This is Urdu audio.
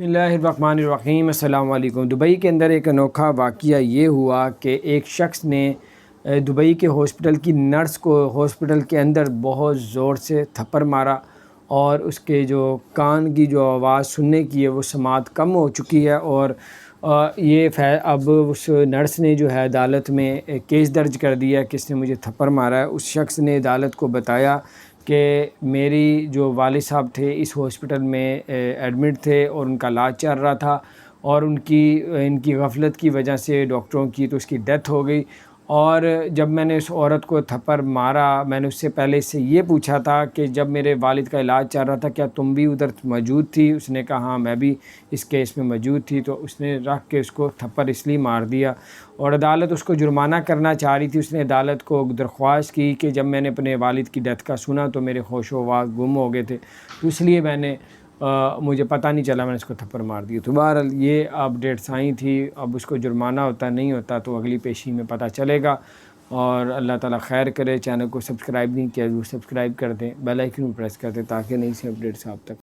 بسم اللہ الرحمن الرحیم۔ السلام علیکم۔ دبئی کے اندر ایک انوکھا واقعہ یہ ہوا کہ ایک شخص نے دبئی کے ہاسپٹل کی نرس کو ہاسپٹل کے اندر بہت زور سے تھپڑ مارا، اور اس کے جو کان کی جو آواز سننے کی ہے وہ سماعت کم ہو چکی ہے، اور اب اس نرس نے جو ہے عدالت میں کیس درج کر دیا کہ اس نے مجھے تھپڑ مارا ہے۔ اس شخص نے عدالت کو بتایا کہ میری جو والد صاحب تھے اس ہاسپٹل میں ایڈمٹ تھے اور ان کا علاج چل رہا تھا، اور ان کی غفلت کی وجہ سے ڈاکٹروں کی تو اس کی ڈیتھ ہو گئی۔ اور جب میں نے اس عورت کو تھپڑ مارا، میں نے اس سے پہلے سے یہ پوچھا تھا کہ جب میرے والد کا علاج چل رہا تھا کیا تم بھی ادھر موجود تھی؟ اس نے کہا ہاں میں بھی اس کیس میں موجود تھی۔ تو اس نے رکھ کے اس کو تھپڑ اس لیے مار دیا، اور عدالت اس کو جرمانہ کرنا چاہ رہی تھی۔ اس نے عدالت کو درخواست کی کہ جب میں نے اپنے والد کی ڈیتھ کا سنا تو میرے ہوش و حواس گم ہو گئے تھے، تو اس لیے مجھے پتہ نہیں چلا، میں نے اس کو تھپڑ مار دیا۔ تو بہرحال یہ اپڈیٹس آئی تھی، اب اس کو جرمانہ ہوتا نہیں ہوتا تو اگلی پیشی میں پتہ چلے گا۔ اور اللہ تعالیٰ خیر کرے۔ چینل کو سبسکرائب نہیں کیا وہ سبسکرائب کر دیں، بیل آئیکن پریس کر دیں تاکہ نئی سی اپڈیٹس آپ تک